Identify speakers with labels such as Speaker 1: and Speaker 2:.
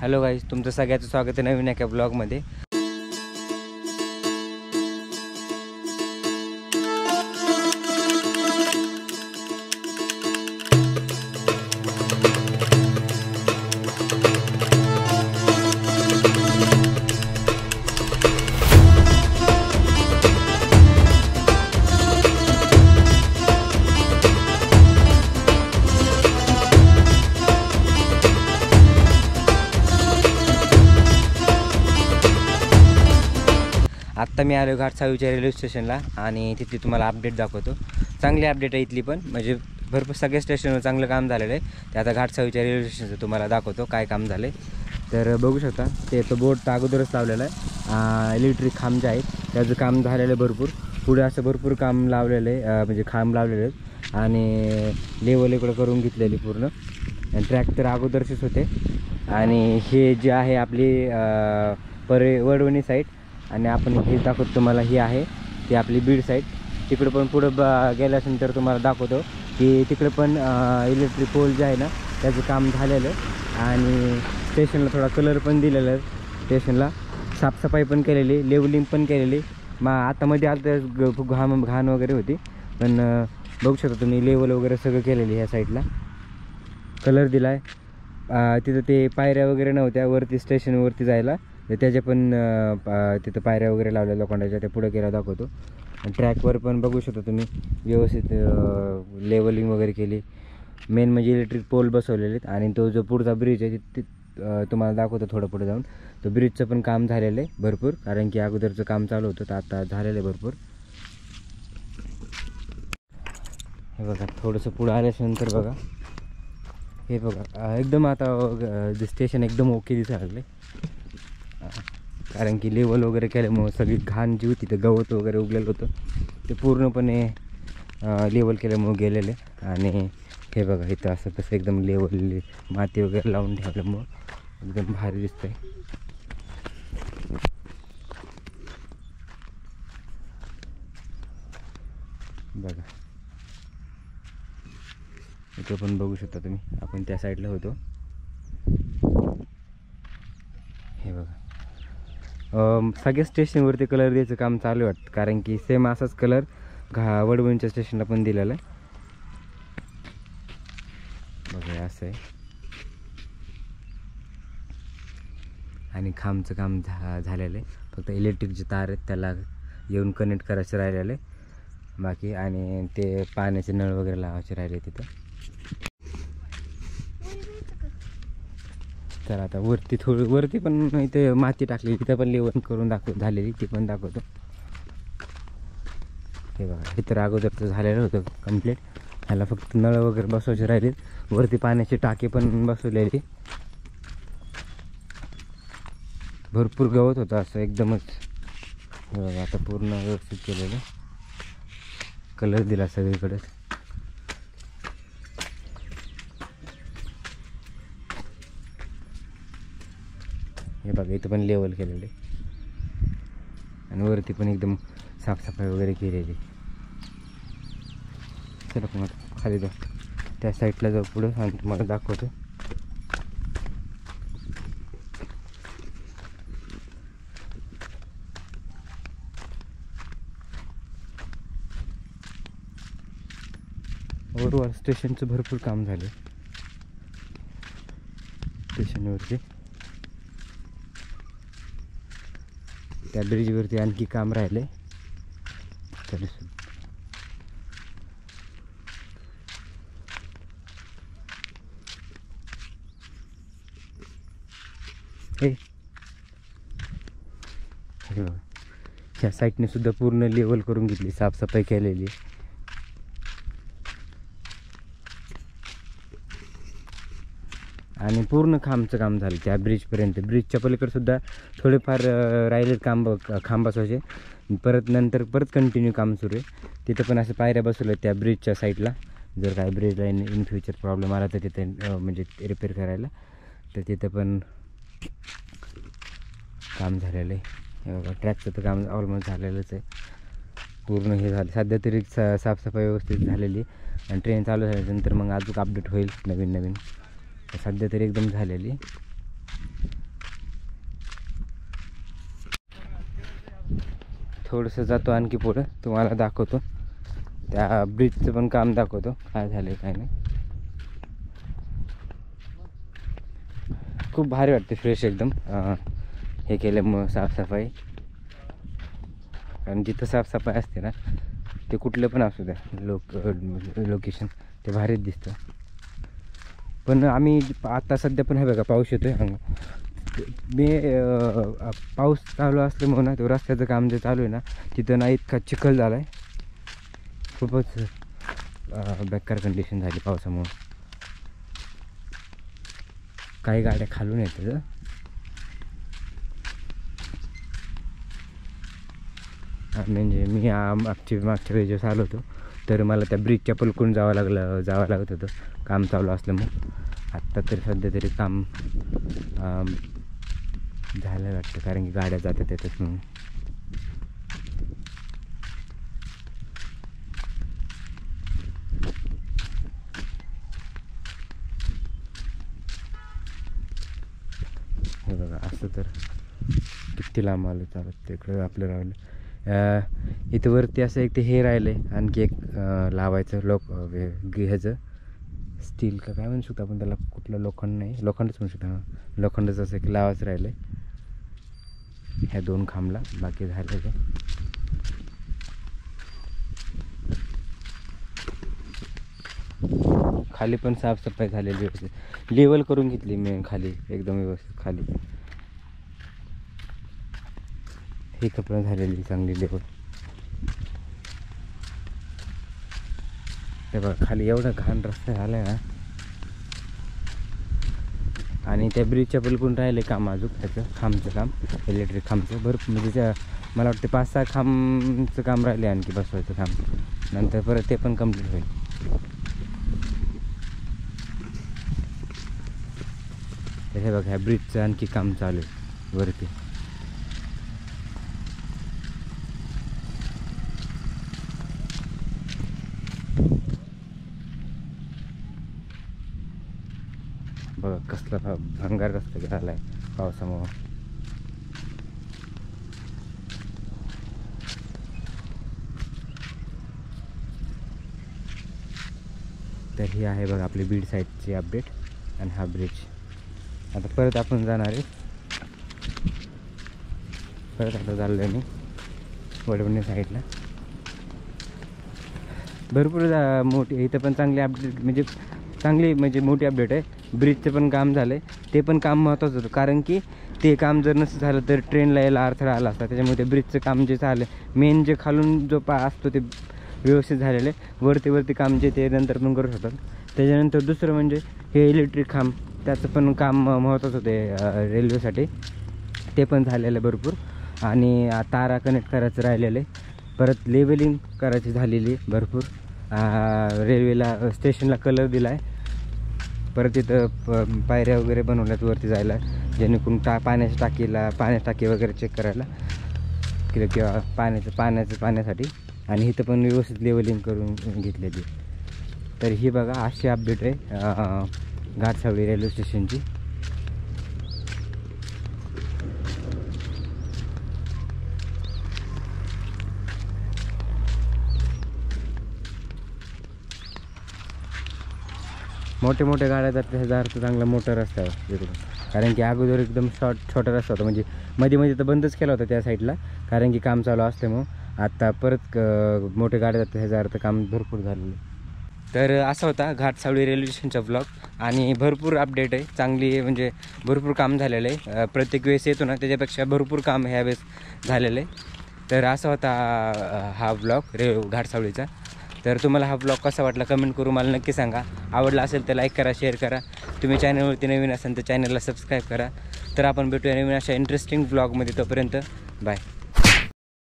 Speaker 1: Hello guys, तुमचं सगळ्याचं स्वागत आहे नवीन एका ब्लॉगमध्ये। आत्ता मी आलो घाटसाळीच्या रेल्वे स्टेशनला आणि तिथली तुम्हाला अपडेट दाखवतो। चांगली अपडेट आहे इथली पण, म्हणजे भरपूर सगळ्या स्टेशनवर चांगलं काम झालेलं आहे। ते आता घाटसाळीच्या रेल्वे स्टेशनचं तुम्हाला दाखवतो काय काम झालं आहे। तर बघू शकता, ते तो बोर्ड तर अगोदरच लावलेला आहे। इलेक्ट्रिक खांब जे आहेत त्याचं काम झालेलं आहे भरपूर। पुढे असं भरपूर काम लावलेलं आहे, म्हणजे खांब लावलेले आहेत आणि लेवल इकडं करून घेतलेली पूर्ण। ट्रॅक तर अगोदरचेच होते आणि हे जे आहे आपली वडवणी साईड आणि आपण हे दाखवतो तुम्हाला। ही आहे ती आपली बीड साईड। तिकडे पण पुढं गेल्यानंतर तुम्हाला दाखवतो की तिकडे पण इलेक्ट्रिक पोल जे आहे ना त्याचं काम झालेलं आहे आणि स्टेशनला थोडा कलर पण दिलेला आहे। स्टेशनला साफसफाई पण केलेली, लेवलिंग पण केलेली। आता मध्ये आलं खूप घाण वगैरे होती, पण बघू शकता तुम्ही लेवल वगैरे सगळं केलेली। ह्या साईडला कलर दिला आहे। तिथं ते पायऱ्या वगैरे नव्हत्या वरती स्टेशनवरती जायला, तर त्याच्या पण तिथं पायऱ्या वगैरे लावल्या लोखंडाच्या, त्या पुढे केला दाखवतो। ट्रॅकवर पण बघू शकता तुम्ही व्यवस्थित लेवलिंग वगैरे केली। मेन म्हणजे इलेक्ट्रिक पोल बसवलेले आहेत आणि तो जो पुढचा ब्रिज आहे ते तुम्हाला दाखवतो थोडं पुढे जाऊन। तो ब्रिजचं पण काम झालेलं आहे भरपूर, कारण की अगोदरचं काम चालू होतं तर आता झालेलं आहे भरपूर। हे बघा, थोडंसं पुढं आल्यानंतर बघा, हे बघा एकदम आता स्टेशन एकदम ओके दिसायला लागले, कारण की लेवल वगैरे केल्यामुळं सगळी घाण जी होती ते गवत वगैरे उगलेलं होतं ते पूर्णपणे लेवल केल्यामुळं गेलेले। आणि हे बघा इथं असं कसं एकदम लेवल माती वगैरे लावून ठेवल्यामुळं एकदम भारी दिसतंय। बघा इथं पण बघू शकता तुम्ही, आपण त्या साईडला होतो। हे बघा सगळ्या स्टेशनवरती कलर द्यायचं काम चालू वाटतं, कारण की सेम असाच कलर वडवणीच्या स्टेशनला पण दिलेला आहे। बघा असं आहे आणि खांबचं काम झालेलं आहे, फक्त इलेक्ट्रिकचे तार आहेत त्याला येऊन कनेक्ट करायचं राहिलेलं आहे बाकी, आणि ते पाण्याचे नळ वगैरे लावायचे राहिले तिथं। तर आता वरती पण इथे माती टाकली, तिथं पण लेवल करून झालेली ती पण दाखवतो। हे बघा हे तर अगोदरचं झालेलं होतं कंप्लीट, ह्याला फक्त नळ वगैरे बसवायचे राहिले। वरती पाण्याची टाकी पण बसवलेली, भरपूर गवत होतं असं एकदमच। हे बघा आता पूर्ण व्यवस्थित केलेलं, कलर दिला सगळीकडे। हे बघा इथं पण लेवल केलेले आणि वरती पण एकदम साफसफाई वगैरे केलेली। चला पण खाली जाऊ, त्या साईडला जाऊ पुढं आणि तुम्हाला दाखवतो। ओव्हरऑल स्टेशनचं भरपूर काम झालं स्टेशनवरती। त्या ब्रिजवरती आणखी काम राहिले तरी ह्या साईडने सुद्धा पूर्ण लेवल करून घेतली, साफसफाई केलेली। आणि पूर्ण खांबचं काम झालं त्या ब्रिजपर्यंत। ब्रिजच्या पलीकडे सुद्धा थोडेफार राहिलेत खांब बसवायचे, परत कंटिन्यू काम सुरू आहे। तिथं पण असं पायऱ्या बसवल्या त्या ब्रिजच्या साईडला, जर काय ब्रिजला इन फ्युचर प्रॉब्लेम आला तर तिथे म्हणजे रिपेअर करायला, तर तिथं पण काम झालेलं आहे। हे बघा ट्रॅकचं तर काम ऑलमोस्ट झालेलंच आहे, पूर्ण हे झालं सध्या तरी साफसफाई व्यवस्थित झालेली। आणि ट्रेन चालू झाल्यानंतर मग अजून अपडेट होईल नवीन, सध्या तरी एकदम झालेली। थोडंसं जातो आणखी पुढं, तुम्हाला दाखवतो त्या ब्रिजचं पण काम दाखवतो काय झालं काय नाही. खूप भारी वाटते, फ्रेश एकदम हे केलं मग साफसफाई. आणि जिथं साफसफाई असते ना ते कुठलं पण असू द्या लोकेशन ते भारीच दिसतं. पण आम्ही आता सध्या पण हे बघा पाऊस येतो आहे. मी पाऊस चालू असल्यामुळे ना तो रस्त्याचं काम जे चालू आहे ना तिथं ना इतका चिखल झाला आहे, खूपच बेकार कंडिशन झाली पावसामुळं. काही गाड्या खालून येतात. म्हणजे मी मागच्या वेळेस आलो होतो तर मला त्या ब्रिजच्या पलकून जावं लागत होतं काम चालू असल्यामुळं. आत्ता तरी सध्या तरी काम झालं वाटतं, कारण की गाड्या जातात येतात म्हणून. हे बघा असं तर किती लांब आलं चालत तिकडं आपलं राहिलं. इथं वरती असं एक ते हे राहिलं आहे, आणखी एक लावायचं ह्याचं स्टील का काय म्हणू शकतो आपण त्याला, कुठलं लोखंड नाही, लोखंडच म्हणू शकतो. लोखंडच असं एक लावायचं राहिलं आहे ह्या 2 खांबला, बाकी झालं ते. खाली पण साफसफाई झालेली व्यवस्थित, लेवल करून घेतली मी खाली एकदम व्यवस्थित. खाली ही कपडे झालेली चांगली लेवल. ते बघा खाली एवढा घाण रस्ता झाला आहे ना. आणि त्या ब्रिजच्या पलकून राहिले काम अजून त्याचं खांबचं काम, इलेक्ट्रिक खांबचं भरपूर. म्हणजे मला वाटते 5-6 खांबचं काम राहिले आणखी बसवायचं काम, नंतर परत ते पण कंप्लीट होईल. हे बघा ह्या ब्रिजचं आणखी काम चालू आहे वरती. बघा कसला भंगार रस्ता झाला आहे पावसामुळं. तर ही आहे बघा आपली बीड साईडची अपडेट. आणि हा ब्रिज आता परत आपण जाणार आहे. परत आता चाललो आहे मी वडवणी साईडला. भरपूर मोठी इथं पण चांगली अपडेट, म्हणजे मोठी अपडेट आहे. ब्रिजचं पण काम झालं आहे, ते पण काम महत्त्वाचं होतं, कारण की ते काम जर नसतं झालं तर ट्रेनला यायला अडथळा आला असता. त्याच्यामुळे ते ब्रिजचं काम जे झालं मेन जे खालून जो असतो ते व्यवस्थित झालेलं आहे. वरती काम जे ते नंतर पण करू शकतात. त्याच्यानंतर दुसरं म्हणजे हे इलेक्ट्रिक खांब, त्याचं पण काम महत्त्वाचं होते रेल्वेसाठी, ते पण झालेलं आहे भरपूर. आणि तारा कनेक्ट करायचं राहिलेलं आहे. परत लेवलिंग करायची झालेली भरपूर. रेल्वेला स्टेशनला कलर दिला आहे. परत तिथं पायऱ्या वगैरे बनवल्यात वरती जायला, जेणेकरून पाण्याची टाकी वगैरे चेक करायला किंवा पाण्यासाठी. आणि इथं पण व्यवस्थित लेवलिंग करून घेतलेली. तर ही बघा अशी अपडेट आहे घाटसावळी रेल्वे स्टेशनची. मोठे गाड्या जातात ह्याचा अर्थ चांगला मोठा रस्ता आहे तिकडून, कारण की अगोदर एकदम छोटा रस्ता होता. म्हणजे मध्ये तर बंदच केला होता त्या साईडला, कारण की काम चालू असल्यामुळं. आता परत मोठे गाड्या जातात ह्याचा अर्थ काम भरपूर झालेलं. तर असा होता घाटसावळी रेल्वे स्टेशनचा ब्लॉग. आणि भरपूर अपडेट आहे चांगली, म्हणजे भरपूर काम झालेलं आहे. प्रत्येक वेळेस येतो ना त्याच्यापेक्षा भरपूर काम ह्या वेळेस झालेलं आहे. तर असा होता हा ब्लॉग घाटसावळीचा. तर तुम्हाला हा ब्लॉग कसा वाटला कमेंट करून मला नक्की सांगा. आवडला असेल तर लाईक करा, शेअर करा. तुम्ही चॅनलवरती नवीन असाल तर चॅनलला सबस्क्राईब करा. तर आपण भेटूया नवीन अशा इंटरेस्टिंग ब्लॉगमध्ये. तोपर्यंत बाय.